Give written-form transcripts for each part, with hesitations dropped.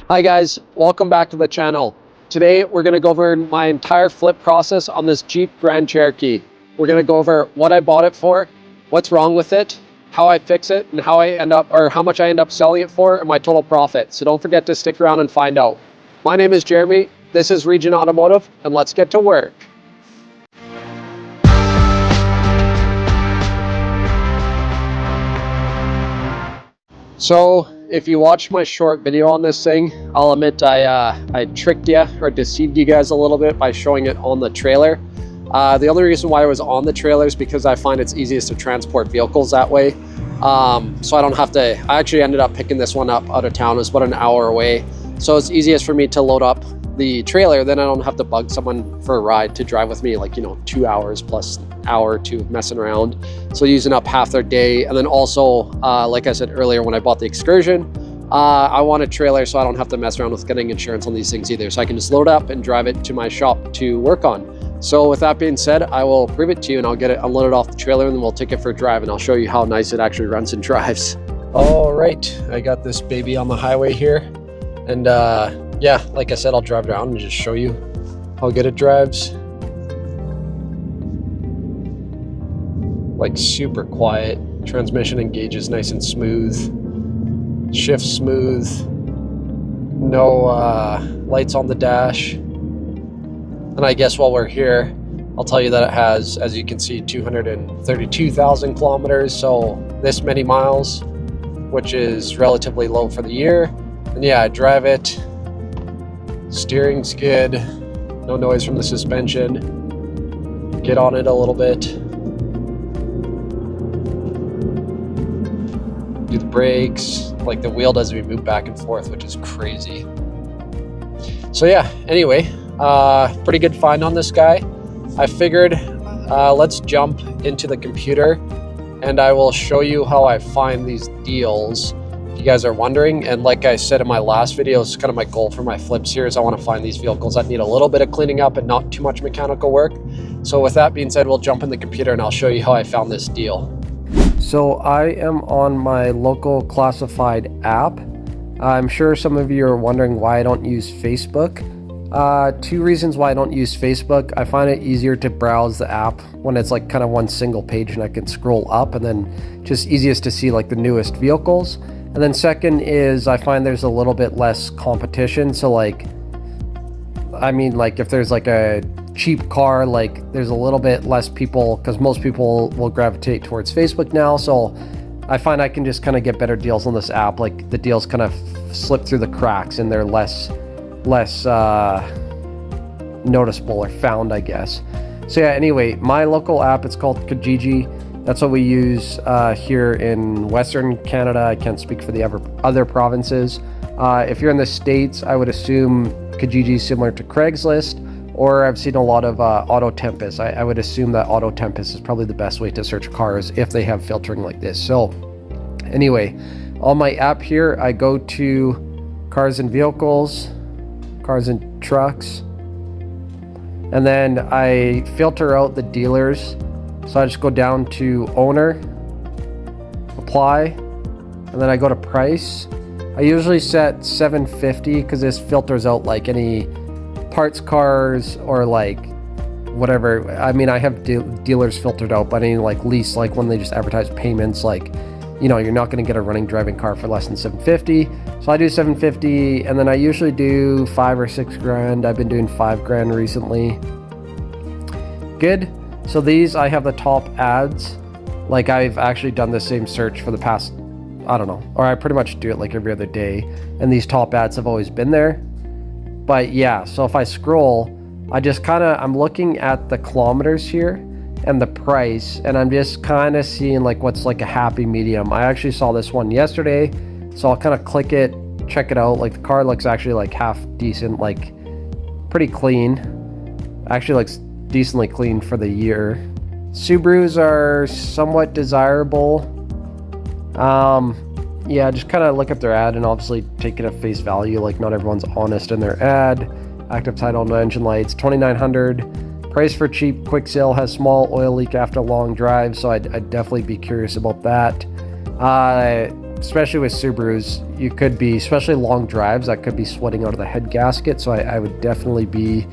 Hi guys, welcome back to the channel. Today we're going to go over my entire flip process on this Jeep Grand Cherokee. We're going to go over what I bought it for, what's wrong with it, how I fix it, and how much I end up selling it for, and my total profit. So don't forget to stick around and find out. My name is Jeremy, this is Region Automotive, and let's get to work. So if you watched my short video on this thing, I'll admit I tricked you or deceived you guys a little bit by showing it on the trailer. The only reason why I was on the trailer is because I find it's easiest to transport vehicles that way. So I don't have to, I actually ended up picking this one up out of town. It's about an hour away. So it's easiest for me to load up the trailer, then I don't have to bug someone for a ride to drive with me, like, 2 hours plus hour or two messing around. So using up half their day. And then also, like I said earlier, when I bought the Excursion, I want a trailer so I don't have to mess around with getting insurance on these things either. So I can just load up and drive it to my shop to work on. So with that being said, I will prove it to you and I'll get it unloaded off the trailer and then we'll take it for a drive and I'll show you how nice it actually runs and drives. All right, I got this baby on the highway here. And yeah, like I said, I'll drive around and just show you how good it drives. Like super quiet. Transmission engages nice and smooth. Shifts smooth. No lights on the dash. And I guess while we're here, I'll tell you that it has, as you can see, 232,000 kilometers. So this many miles, which is relatively low for the year. And yeah, I drive it. Steering's good. No noise from the suspension. Get on it a little bit. Do the brakes. Like the wheel does, we move back and forth, which is crazy. So yeah, anyway, pretty good find on this guy. I figured let's jump into the computer and I will show you how I find these deals. You guys are wondering, and like I said in my last video, it's kind of my goal for my flips here is I want to find these vehicles that need a little bit of cleaning up and not too much mechanical work. So with that being said, we'll jump in the computer and I'll show you how I found this deal. So I am on my local classified app. I'm sure some of you are wondering why I don't use Facebook. Two reasons why I don't use Facebook. I find it easier to browse the app when it's like kind of one single page and I can scroll up, and then just easiest to see like the newest vehicles. And then second is I find there's a little bit less competition. So like, I mean, like if there's like a cheap car, like there's a little bit less people because most people will gravitate towards Facebook now. So I find I can just kind of get better deals on this app. Like the deals kind of slip through the cracks and they're less noticeable or found, I guess. So yeah, anyway, my local app, it's called Kijiji. That's what we use here in Western Canada. I can't speak for the other provinces. If you're in the States, I would assume Kijiji is similar to Craigslist, or I've seen a lot of Auto Tempest. I would assume that Auto Tempest is probably the best way to search cars if they have filtering like this. So anyway, on my app here, I go to Cars and Vehicles, Cars and Trucks, and then I filter out the dealers. So I just go down to owner, apply, and then I go to price. I usually set $750 because this filters out like any parts cars or like whatever. I mean, I have dealers filtered out, but any like lease, like when they just advertise payments, like, you're not going to get a running driving car for less than $750. So I do $750, and then I usually do $5 or $6 grand. I've been doing $5 grand recently. Good. So these, I have the top ads. Like I've actually done the same search for the past, I don't know, or I pretty much do it like every other day. And these top ads have always been there. But yeah, so if I scroll, I'm looking at the kilometers here and the price, and I'm just kind of seeing like what's like a happy medium. I actually saw this one yesterday, so I'll kind of click it, check it out. Like the car looks actually like half decent, like pretty clean. Actually looks decently clean for the year. Subarus are somewhat desirable. Yeah, just kind of look at their ad and obviously take it at face value. Like not everyone's honest in their ad. Active title, no engine lights, $2,900. Price for cheap, quick sale, has small oil leak after long drive. So I'd definitely be curious about that. especially with Subarus, you could be, especially long drives, that could be sweating out of the head gasket. So I would definitely be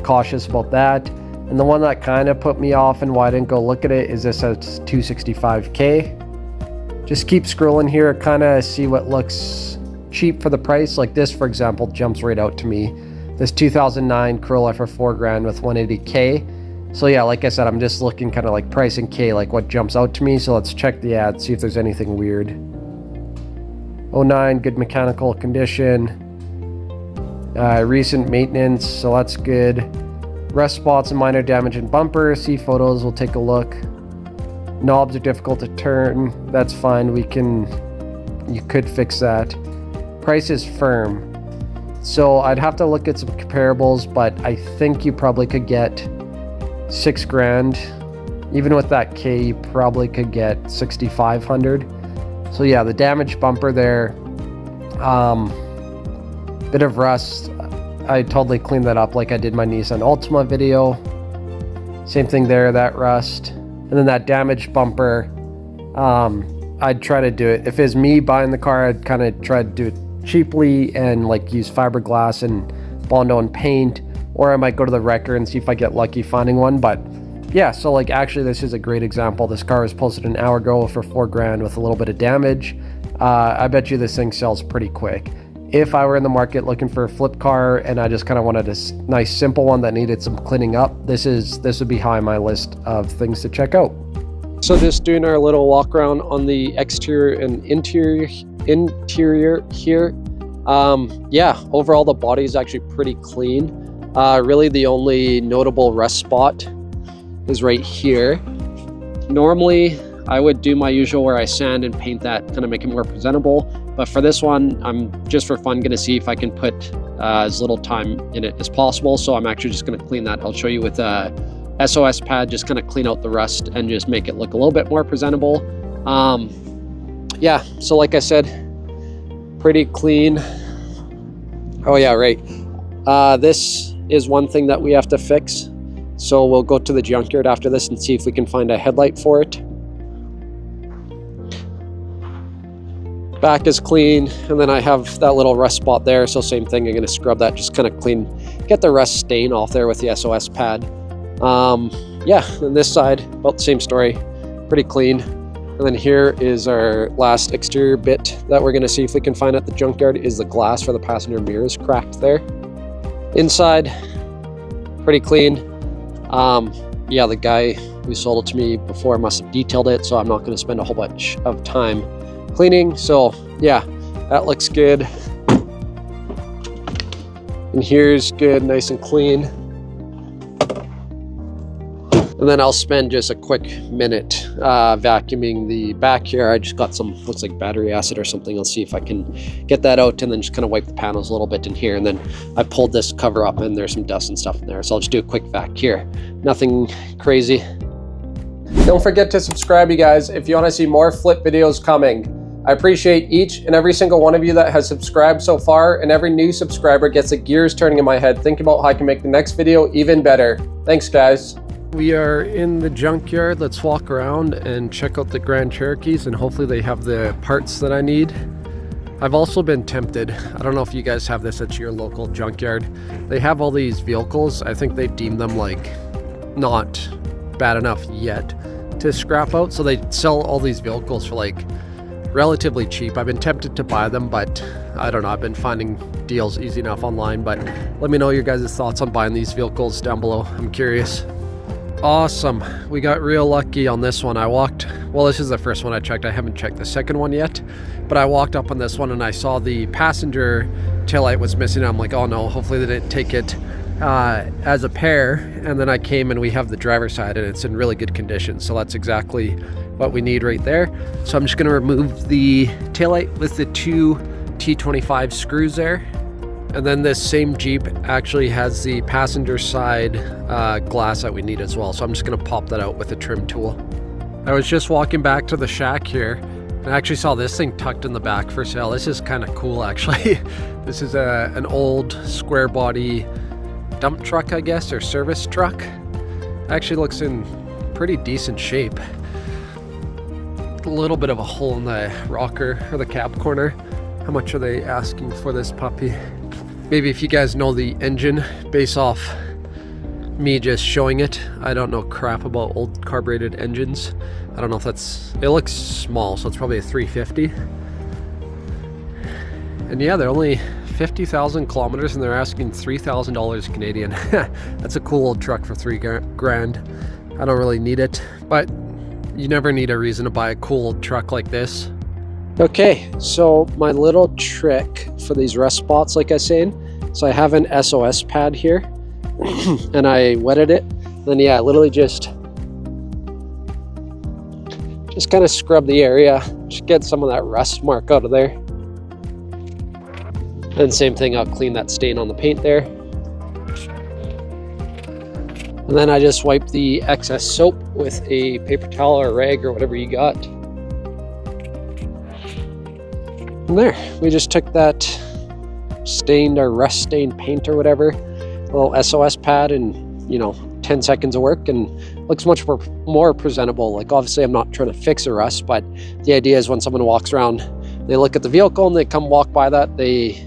cautious about that. And the one that kind of put me off and why I didn't go look at it is this at 265K. Just keep scrolling here, kind of see what looks cheap for the price. Like this, for example, jumps right out to me. This 2009 Corolla for $4,000 with 180K. So yeah, like I said, I'm just looking kind of like price in K, like what jumps out to me. So let's check the ad, see if there's anything weird. 09, good mechanical condition. Recent maintenance, so that's good. Rust spots and minor damage in bumper. See photos, we'll take a look. Knobs are difficult to turn. That's fine, you could fix that. Price is firm. So I'd have to look at some comparables, but I think you probably could get $6,000. Even with that K, you probably could get 6,500. So yeah, the damaged bumper there, bit of rust. I totally cleaned that up like I did my Nissan Altima video. Same thing there, that rust. And then that damaged bumper, I'd try to do it. If it's me buying the car, I'd kind of try to do it cheaply and like use fiberglass and Bondo and paint, or I might go to the wrecker and see if I get lucky finding one. But yeah, so like actually this is a great example. This car was posted an hour ago for $4,000 with a little bit of damage. I bet you this thing sells pretty quick. If I were in the market looking for a flip car and I just kind of wanted a nice simple one that needed some cleaning up, this would be high on my list of things to check out. So just doing our little walk around on the exterior and interior here. Yeah, overall the body is actually pretty clean. Really the only notable rust spot is right here. Normally I would do my usual where I sand and paint that, kind of make it more presentable. But for this one, I'm just for fun going to see if I can put as little time in it as possible. So I'm actually just going to clean that. I'll show you with a SOS pad, just kind of clean out the rust and just make it look a little bit more presentable. Yeah, so like I said, pretty clean. Oh yeah, right. This is one thing that we have to fix. So we'll go to the junkyard after this and see if we can find a headlight for it. Back is clean, and then I have that little rust spot there, so same thing, I'm going to scrub that, just kind of clean, get the rust stain off there with the SOS pad. Yeah, and this side, about the same story, pretty clean. And then here is our last exterior bit that we're going to see if we can find at the junkyard, is the glass for the passenger mirrors cracked there. Inside, pretty clean. Yeah, the guy who sold it to me before must have detailed it, so I'm not going to spend a whole bunch of time cleaning. So yeah, that looks good. And here's good, nice and clean. And then I'll spend just a quick minute vacuuming the back here. I just got some, looks like battery acid or something. I'll see if I can get that out and then just kind of wipe the panels a little bit in here. And then I pulled this cover up and there's some dust and stuff in there. So I'll just do a quick vac here. Nothing crazy. Don't forget to subscribe, you guys, if you want to see more flip videos coming. I appreciate each and every single one of you that has subscribed so far, and every new subscriber gets the gears turning in my head, thinking about how I can make the next video even better. Thanks, guys. We are in the junkyard. Let's walk around and check out the Grand Cherokees, and hopefully they have the parts that I need. I've also been tempted. I don't know if you guys have this at your local junkyard. They have all these vehicles. I think they deem them like not bad enough yet to scrap out. So they sell all these vehicles for like relatively cheap. I've been tempted to buy them, but I don't know. I've been finding deals easy enough online, but let me know your guys' thoughts on buying these vehicles down below. I'm curious. Awesome. We got real lucky on this one. Well, this is the first one I checked. I haven't checked the second one yet, but I walked up on this one and I saw the passenger taillight was missing. I'm like, oh no, hopefully they didn't take it as a pair. And then I came and we have the driver's side and it's in really good condition. So that's exactly what we need right there. So I'm just going to remove the taillight with the two T25 screws there. And then this same Jeep actually has the passenger side glass that we need as well. So I'm just going to pop that out with a trim tool. I was just walking back to the shack here and I actually saw this thing tucked in the back for sale. This is kind of cool, actually. This is an old square body dump truck, I guess, or service truck. Actually looks in pretty decent shape. a little bit of a hole in the rocker or the cab corner. How much are they asking for this puppy? Maybe if you guys know the engine based off me just showing it. I don't know crap about old carbureted engines. I don't know if that's, it looks small, so it's probably a 350. And yeah, they're only 50,000 kilometers and they're asking $3,000 Canadian. That's a cool old truck for $3,000. I don't really need it, but you never need a reason to buy a cool old truck like this. Okay, so my little trick for these rust spots, like I was saying, so I have an SOS pad here and I wetted it. Then yeah, I literally just kind of scrub the area, just get some of that rust mark out of there. And same thing, I'll clean that stain on the paint there. And then I just wipe the excess soap with a paper towel or a rag or whatever you got. And there, we just took that stained or rust stained paint or whatever, a little SOS pad, and you know, 10 seconds of work, and looks much more presentable. Like obviously I'm not trying to fix a rust, but the idea is when someone walks around, they look at the vehicle and they come walk by that, they,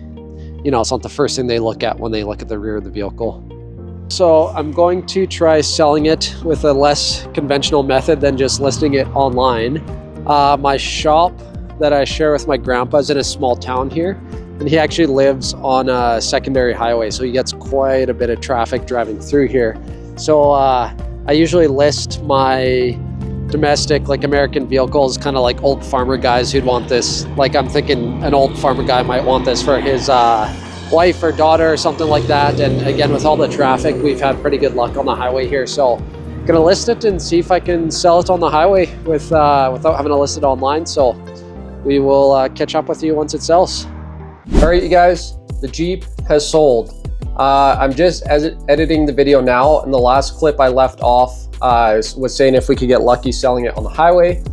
you know, it's not the first thing they look at when they look at the rear of the vehicle. So I'm going to try selling it with a less conventional method than just listing it online. My shop that I share with my grandpa is in a small town here, and he actually lives on a secondary highway, so he gets quite a bit of traffic driving through here. So I usually list my domestic, like American vehicles, kind of like old farmer guys who'd want this. Like I'm thinking an old farmer guy might want this for his wife or daughter or something like that. And again, with all the traffic, we've had pretty good luck on the highway here. So I'm gonna list it and see if I can sell it on the highway without having to list it online. So we will catch up with you once it sells. All right, you guys, the Jeep has sold. I'm just editing the video now, and the last clip I left off was saying if we could get lucky selling it on the highway.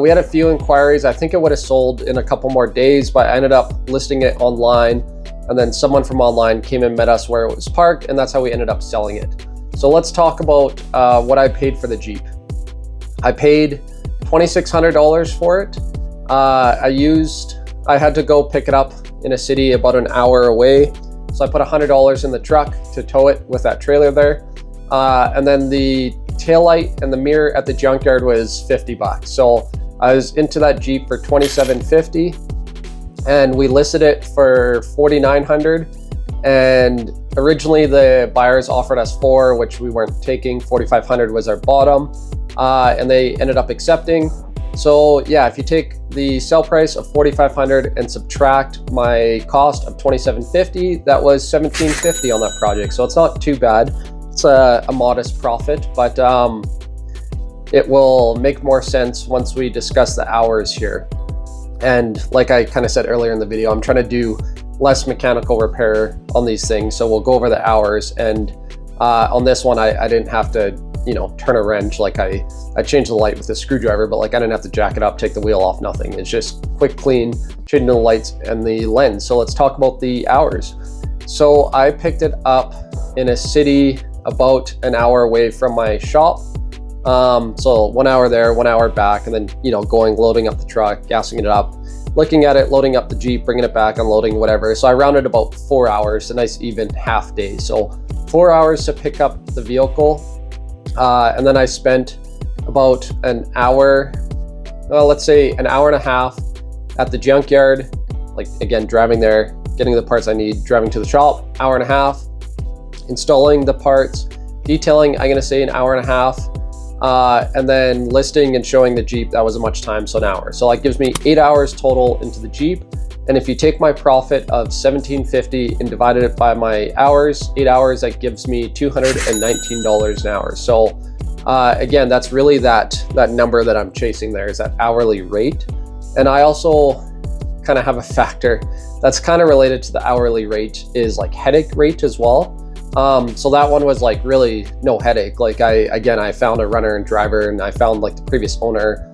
We had a few inquiries. I think it would have sold in a couple more days, but I ended up listing it online, and then someone from online came and met us where it was parked, and that's how we ended up selling it. So let's talk about what I paid for the Jeep. I paid $2,600 for it. I had to go pick it up in a city about an hour away. So I put $100 in the truck to tow it with that trailer there. And then the taillight and the mirror at the junkyard was 50 bucks. So I was into that Jeep for $2,750, and we listed it for $4,900. And originally the buyers offered us $4,000, which we weren't taking. $4,500 was our bottom, and they ended up accepting. So yeah, if you take the sell price of $4,500 and subtract my cost of $2,750, that was $1,750 on that project. So it's not too bad. It's a modest profit, but it will make more sense once we discuss the hours here. And like I kind of said earlier in the video, I'm trying to do less mechanical repair on these things. So we'll go over the hours. And on this one, I didn't have to, you know, turn a wrench. Like I changed the light with a screwdriver, but like I didn't have to jack it up, take the wheel off, nothing. It's just quick clean, changing the lights and the lens. So let's talk about the hours. So I picked it up in a city about an hour away from my shop. So 1 hour there, 1 hour back, and then, you know, loading up the truck, gassing it up, looking at it, loading up the Jeep, bringing it back, unloading, whatever. So I rounded about 4 hours, a nice even half day. So 4 hours to pick up the vehicle. And then I spent about an hour, let's say an hour and a half at the junkyard, like again, driving there, getting the parts I need, driving to the shop, hour and a half, installing the parts, detailing, I'm gonna say an hour and a half, and then listing and showing the Jeep, that wasn't much time, so an hour. So that gives me 8 hours total into the Jeep. And if you take my profit of $1,750 and divided it by my hours, 8 hours, that gives me $219 an hour. So again, that's really that number that I'm chasing there, is that hourly rate. And I also kind of have a factor that's kind of related to the hourly rate, is like headache rate as well. So that one was like really no headache. Like I found a runner and driver, and I found like the previous owner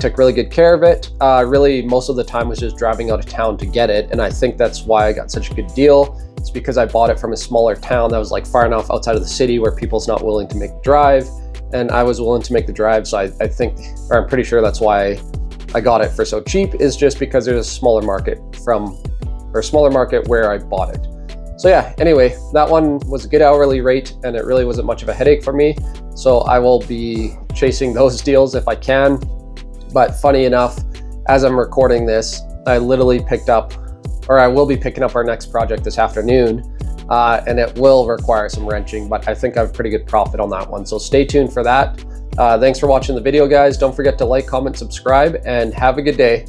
took really good care of it. Really most of the time was just driving out of town to get it. And I think that's why I got such a good deal. It's because I bought it from a smaller town that was like far enough outside of the city where people's not willing to make the drive. And I was willing to make the drive. So I think, or I'm pretty sure that's why I got it for so cheap is just because there's a smaller market where I bought it. So yeah, anyway, that one was a good hourly rate and it really wasn't much of a headache for me. So I will be chasing those deals if I can. But funny enough, as I'm recording this, I literally I will be picking up our next project this afternoon. And it will require some wrenching, but I think I have pretty good profit on that one. So stay tuned for that. Thanks for watching the video, guys. Don't forget to like, comment, subscribe, and have a good day.